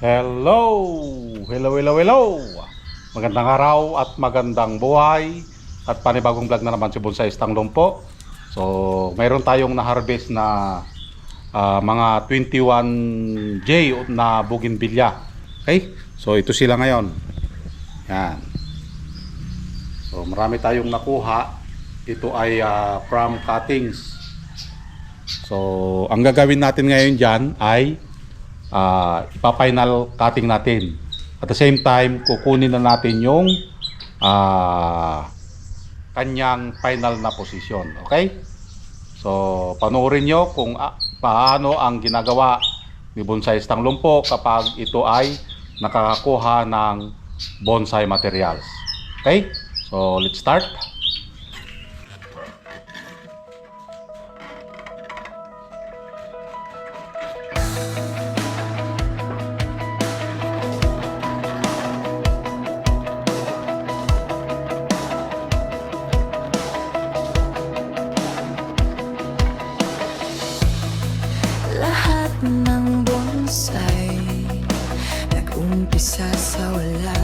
Hello! Hello, hello, hello! Magandang araw at magandang buhay at panibagong vlog na naman si Bonsai Stanglong po. So, mayroon tayong na-harvest na mga 21J na bougainvillea. Okay? So, ito sila ngayon. Yan. So, marami tayong nakuha. Ito ay from cuttings. So, ang gagawin natin ngayon dyan ay ipa-final cutting natin. At the same time, kukunin na natin yung kanyang final na position. Okay? So, panoorin nyo kung paano ang ginagawa ni Bonsai Stanglong po kapag ito ay nakakakuha ng bonsai materials. Okay? So, let's start. Lahat ng bonsai nag-umpisa sa wala.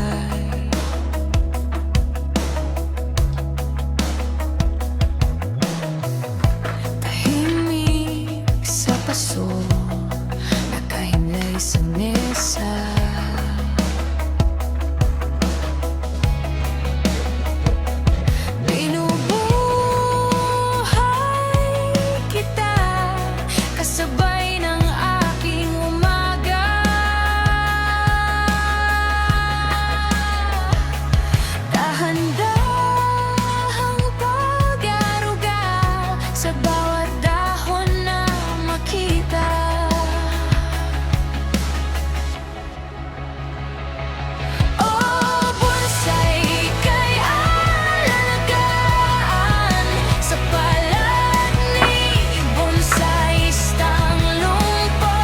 Tahimik sa paso, nakahinlay sa mesa. Binubuhay kita kasabay ng aking umaga. Dahan-dahang pag-aruga sa bawat dahon na makita. Oh, bonsai kay alagaan sa palad ni Bonsai Stanglong po.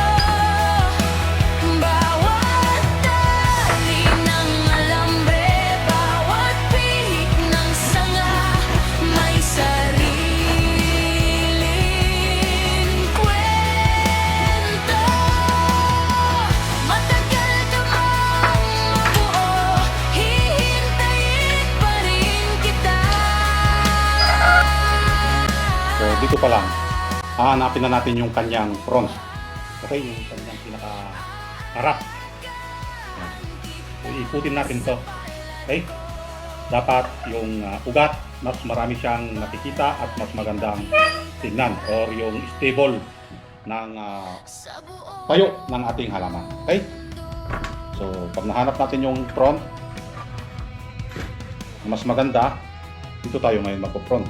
Bawat tali ng alambre, bawat pihit ng sanga, may sariling kwento. Matagal ka mang mabuo, hihintayin pa rin kita. So, dito pa lang, hahanapin na natin yung kanyang front. Okay, yung kanyang pinaka-harap. Yan. So, ikutin natin to. Okay? Dapat yung ugat, mas marami siyang nakikita at mas magandang tingnan or yung stable ng payo ng ating halaman. Okay? So, pag nahanap natin yung front, mas maganda, dito tayo ngayon magpo-front.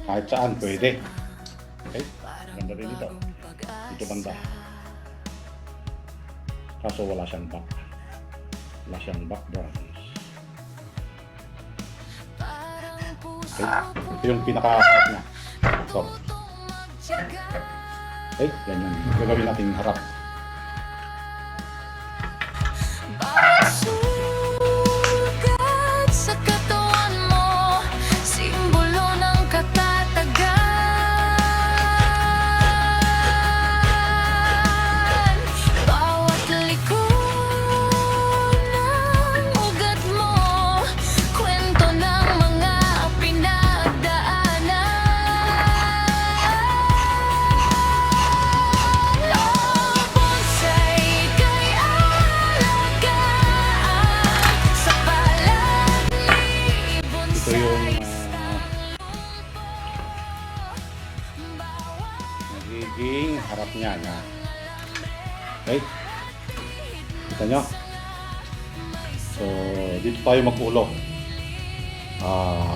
Kahit saan pwede. Okay? Ganda rin ito. Ito banda. Kaso wala siyang back. Wala siyang back branch. Okay? Ito yung pinaka-harap niya. So. Okay? Yan yung gagawin natin harap. Bawat sugat sa katawan mo, simbolo ng katatagan. Bawat liko ng ugat mo, kwento ng mga pinagdaanan. Oh, bonsai kay alagaan sa palad ni Ito Bonsai yung Stanglong po. nagiging harap niya. Yan. Okay? Kita nyo? So, dito tayo mag-ulo.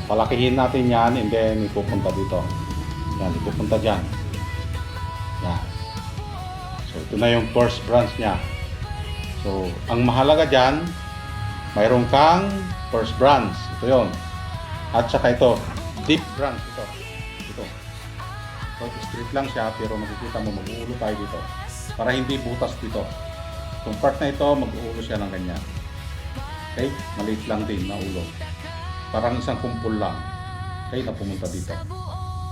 Palakihin natin yan and then ipupunta dito. Yan, ipupunta dyan. Yan. So, ito na yung first branch niya. So, ang mahalaga dyan, mayroon kang first branch. Ito yon. At saka ito, deep branch. Ito. Ito. So, straight lang siya pero makikita mo mag-uulo tayo dito. Para hindi butas dito. Itong part na ito, mag-uulo siya ng ganyan. Okay? Maliit lang din na ulo. Parang isang kumpul lang. Okay, na pumunta dito.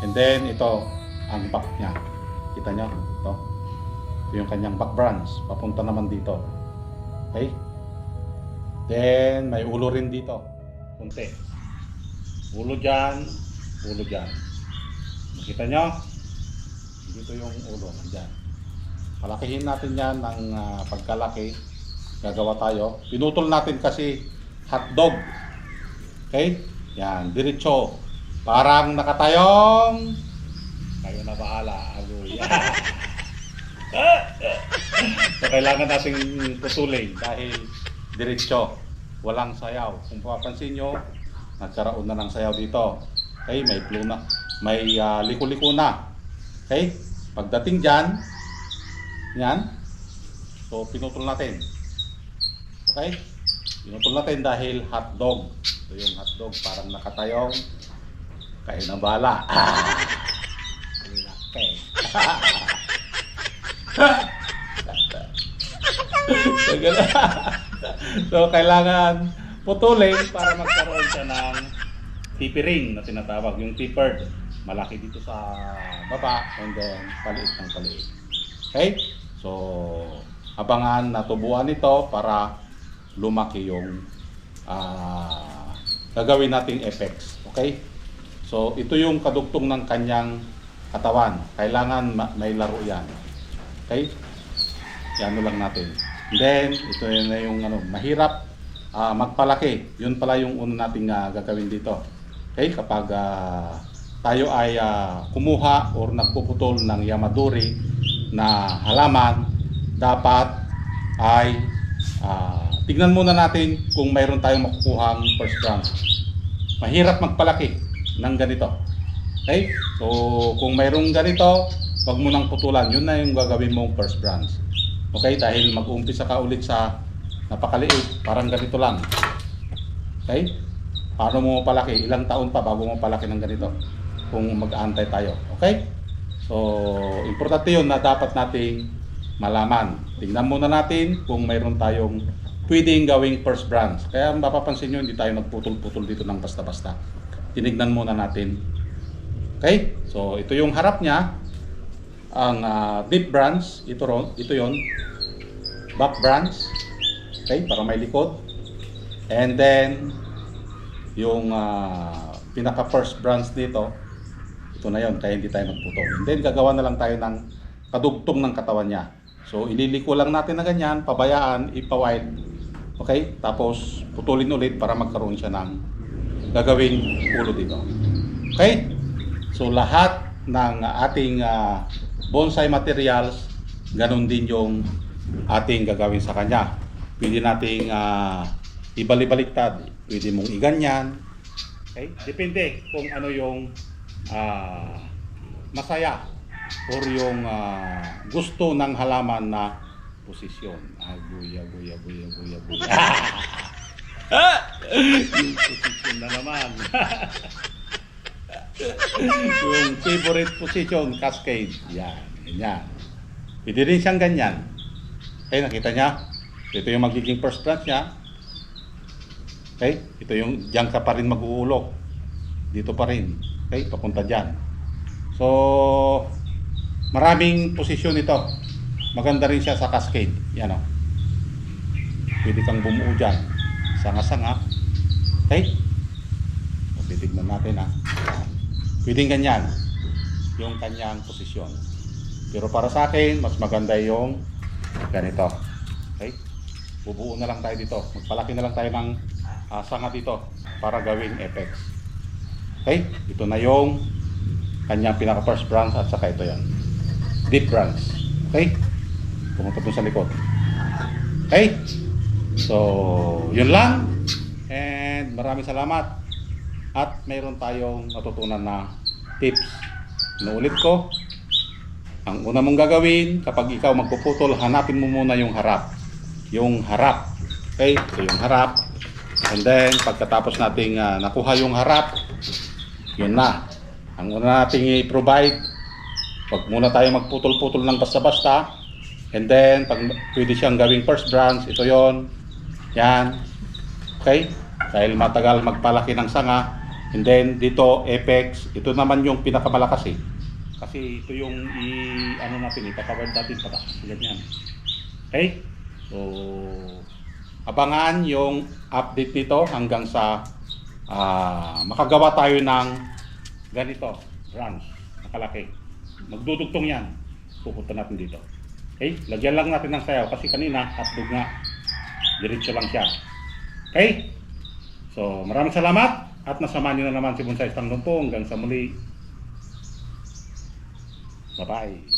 And then ito, ang back niya. Kita nyo? Ito. Ito yung kanyang back branch. Papunta naman dito. Okay? Then, may ulo rin dito. Kunti. Ulo dyan. Ulo dyan. Nakita nyo? Dito yung ulo. Nandyan. Palakihin natin yan ng pagkalaki. Gagawa tayo. Pinutol natin kasi hotdog. Okay? Yan. Diretso. Parang nakatayong. Kayo na bahala. Agoy. So, kailangan nating putulin dahil diretso. Walang sayaw. Kung papansin nyo, nagkaroon na ng sayaw dito. Okay? May pluna. May liko-liko na. Okay? Pagdating dyan, yan. So, pinutol natin. Okay? Pinutol natin dahil hotdog. Ito yung hotdog. Parang nakatayong. Kayo na bala. Okay. So, kailangan putulin para magkaroon siya ng tipiring na tinatawag. Yung tapered. Malaki dito sa baba and then paliit ng paliit. Okay? So, abangan na tubuan ito para lumaki yung gagawin nating effects. Okay? So, ito yung kadugtong ng kanyang katawan. Kailangan may laro yan. Okay? Yan lang natin. Then, ito na yung mahirap magpalaki. Yun pala yung una nating gagawin dito. Okay? Kapag tayo ay kumuha or nagpuputol ng yamaduri na halaman, dapat ay tignan muna natin kung mayroon tayong makukuhang first branch. Mahirap magpalaki ng ganito. Okay? So, kung mayroong ganito, wag mo nang putulan. Yun na yung gagawin mong first branch. Okay? Dahil mag-uumpisa ka ulit sa napakaliit, parang ganito lang. Okay? Paano mo palaki? Ilang taon pa bago mo palaki ng ganito? Kung mag-aantay tayo. Okay? So, importante yun na dapat nating malaman. Tingnan muna natin kung mayroon tayong pwedeng gawing first branch. Kaya mapapansin nyo, hindi tayo nagputol-putol dito ng basta-basta. Tinignan muna natin. Okay? So, ito yung harap niya. Ang deep branch, ito yon. Back branch. Okay? Para may likod. And then, yung pinaka first branch dito, ito na yon, kaya hindi tayo nagputol. And then, gagawa na lang tayo ng kadugtong ng katawan niya. So, ililiko lang natin na ganyan, pabayaan, ipawide. Okay? Tapos, putulin ulit para magkaroon siya ng gagawing ulo dito. Okay? So, lahat ng ating bonsai materials, ganun din yung ating gagawin sa kanya. Pwede nating ibalik-baliktad. Pwede mong iganyan. Okay? Depende kung ano yung masaya or yung gusto ng halaman na posisyon. Guya. Yung posisyon na naman. Yung favorite position, cascade. Yan, ganyan. Pwede rin siyang ganyan. Okay, nakita niya? Ito yung magiging first branch niya. Okay, ito yung diyan ka pa rin mag-uulok. Dito pa rin. Okay, papunta dyan. So, maraming posisyon ito. Maganda rin siya sa cascade. Yan o. Pwede kang bumuo dyan. Sanga-sanga. Okay? O, titignan natin ha. Pwedeng ganyan. Yung kanyang posisyon. Pero para sa akin, mas maganda yung ganito. Okay? Bubuo na lang tayo dito. Magpalaki na lang tayo ng sanga dito para gawing effects. Okay? Ito na yung kanyang pinaka first branch at saka ito yan. Deep branch. Okay? Pumunta dun sa likod. Okay? So, yun lang. And maraming salamat. At mayroon tayong natutunan na tips. Inuulit ko. Ang una mong gagawin, kapag ikaw magpuputol, hanapin mo muna yung harap. Yung harap. Okay? So, yung harap. And then, pagkatapos nating nakuha yung harap, yun na. Ang una nating i-provide, wag muna tayo magputol-putol ng basta-basta. And then, pag pwede siyang gawing first branch, ito yon. Yan. Okay? Dahil matagal magpalaki ng sanga. And then, dito, apex. Ito naman yung pinakamalakas eh. Kasi ito yung ano natin, ipapawid natin pataas. Ganyan. Okay? So, abangan yung update dito hanggang sa makagawa tayo ng ganito, branch, nakalaki. Magdudugtong yan. Pupunta natin dito. Okay? Lagyan lang natin ng sayaw kasi kanina, hotdog nga. Diretso lang siya. Okay? So, maraming salamat at nasamahan nyo na naman si Bonsai Tanglumpo hanggang sa muli. Bye-bye.